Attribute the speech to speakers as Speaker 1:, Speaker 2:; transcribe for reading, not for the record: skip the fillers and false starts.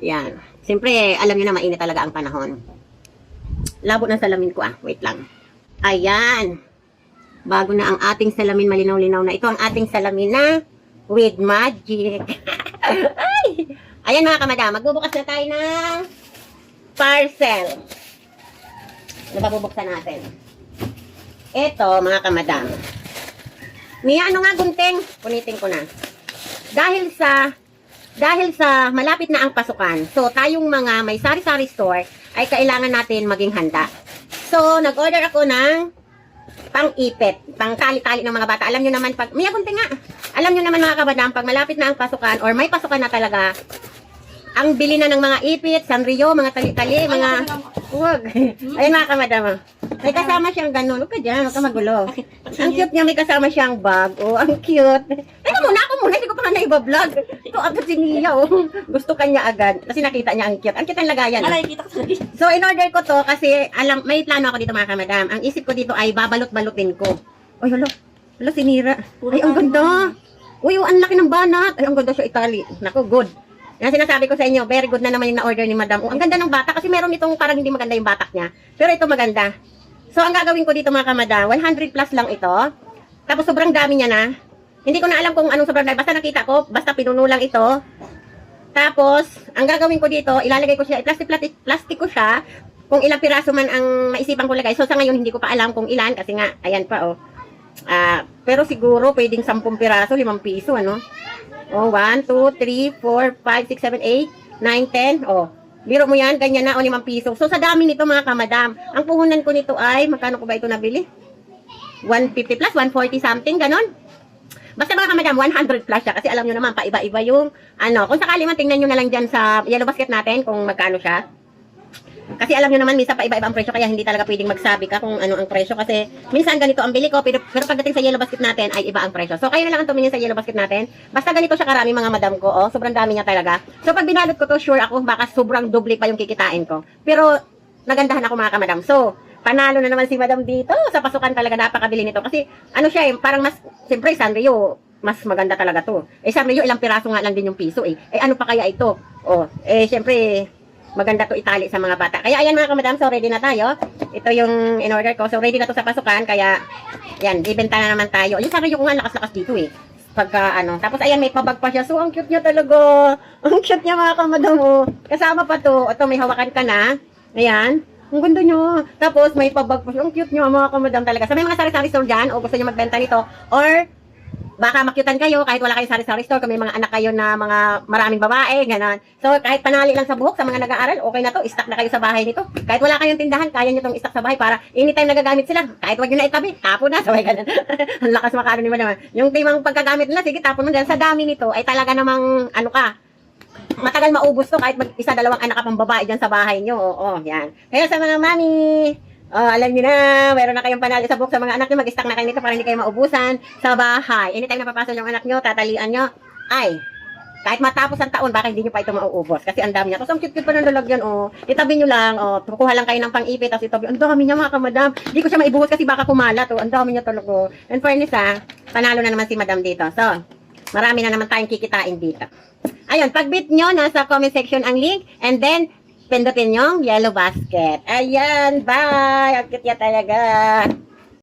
Speaker 1: Yan. Siyempre, alam niyo na mainit talaga ang panahon. Labo ng salamin ko Wait lang. Ayan. Bago na ang ating salamin, malinaw-linaw na. Ito ang ating salamin na with magic. Ay! Ayan mga kamadam, magbubukas na tayo ng parcel. Ano ba bubuksan natin? Ito mga kamadam. Mia, ano nga gunting? Punitin ko na. Dahil sa malapit na ang pasukan, so tayong mga may sari-sari store ay kailangan natin maging handa. So, nag-order ako ng pang-ipit, pang-tali-tali ng mga bata. Alam nyo naman, Mia, gunting nga. Alam nyo naman mga kabadam, pag malapit na ang pasukan or may pasukan na talaga, ang bili na ng mga ipit, Sanrio, mga tali-tali, mga... Huwag. Ayun mga kamadam. May kasama siyang ganun. Huwag ka dyan, huwag ka magulo. Ang cute niya, may kasama siyang bag. Oh, ang cute. Teka muna, ako muna. Hindi ko pa nga naiba-vlog. Ito agad si Nia, oh. Gusto kanya agad. Kasi nakita niya ang cute. Ang cute ang lagayan.
Speaker 2: Alay, kita ko sa
Speaker 1: So, in-order ko to kasi, may plano ako dito mga kamadam. Ang isip ko dito ay babalot-balutin ko. Uy, halo. Halo, sinira. Ay, ang ganda. Uy, ang laki ng banat. Ay, ang ganda siya Itali. Naku, good. Yan sinasabi ko sa inyo, very good na naman yung na-order ni Madam. Ang ganda ng bata kasi meron itong parang hindi maganda yung batak niya. Pero ito maganda. So, ang gagawin ko dito mga kamadam, 100 plus lang ito. Tapos sobrang dami niya na. Hindi ko na alam kung anong sobrang dami. Basta nakita ko, basta pinuno lang ito. Tapos, ang gagawin ko dito, ilalagay ko siya, plastic ko siya. Kung ilang piraso man ang maisipan ko lagay. So, sa ngayon, hindi ko pa alam kung ilan. Kasi nga, ayan pa, oh. Pero siguro, pwedeng 10 piraso, 5 piso, ano? Oh, 1, 2, 3, 4, 5, 6, 7, 8, 9, 10. Oh, biro mo yan, ganyan na, o 5 piso. So, sa dami nito mga kamadam, ang puhunan ko nito ay, magkano ko ba ito nabili? 150 plus, 140 something, ganon. Basta mga kamadam, 100 plus siya. Kasi alam nyo naman, paiba-iba yung, kung sakali man, tingnan nyo na lang dyan sa yellow basket natin, kung magkano siya. Kasi alam nyo naman, minsan paiba-iba ang presyo, kaya hindi talaga pwedeng magsabi ka kung ano ang presyo. Kasi minsan ganito ang bili ko, pero pagdating sa yellow basket natin, ay iba ang presyo. So, kayo na lang ang tumingin sa yellow basket natin. Basta ganito siya karami mga madam ko, oh. Sobrang dami niya talaga. So, pag binalot ko to, sure ako, baka sobrang doble pa yung kikitain ko. Pero, nagandahan ako mga kamadam. So, panalo na naman si madam dito. Sa pasukan talaga napakabili nito. Kasi, ano siya parang mas, siyempre, Sanrio, mas maganda talaga to. Sanrio, ilang piraso nga lang din yung piso ano pa kaya ito? Oh, siyempre, maganda to itali sa mga bata. Kaya ayan mga kamadam, so ready na tayo. Ito yung in-order ko. So ready na to sa pasukan. Kaya, yan, ibenta na naman tayo. Yung sarili ko nga, lakas-lakas dito Pagka Tapos ayan, may pabag pa siya. So ang cute niya talaga. Ang cute niya mga kamadam. Kasama pa to. Ito, may hawakan ka na. Ayan. Ang ganda niya. Tapos may pabag pa siya. Ang cute niya mga kamadam talaga. Sa may mga sari-sari store dyan, o gusto niyo magbenta nito, or baka makyutan kayo kahit wala kayong sari-sari store, kung may mga anak kayo na mga maraming babae, gano'n. So, kahit panali lang sa buhok, sa mga nag-aaral, okay na to, stock na kayo sa bahay nito. Kahit wala kayong tindahan, kaya nyo itong stock sa bahay para anytime nagagamit sila. Kahit wag nyo na itabi, tapon na, sabay gano'n. Ang lakas makano ni Madam. Yung timang pagkagamit nila, sige, tapon mo dyan. Sa dami nito, ay talaga namang, matagal maubos to kahit isa, dalawang anak ka pang babae dyan sa bahay nyo. Oo, yan. Kaya sa mga mami, alam niyo na, meron na kayong panali sa book sa mga anak niyo, mag-stock na kayo nito para hindi kayo maubusan sa bahay. Anytime na papasok yung anak niyo, tatalian niyo, kahit matapos ang taon, baka hindi niyo pa ito mauubos. Kasi ang dami niya. Tapos ang cute-cute pa ng lalagyan, itabi niyo lang, kukuha lang kayo ng pang-ipit, tapos itabi, ang dami niya mga kamadam. Hindi ko siya maibuhos kasi baka kumalat, ang dami niya talaga. And fairness panalo na naman si madam dito. So, marami na naman tayong kikitain dito. Ayun, pag-bit nyo, nasa comment section ang link, and then, pindutin yung yellow basket. Ayan, bye! Ang cute niya talaga.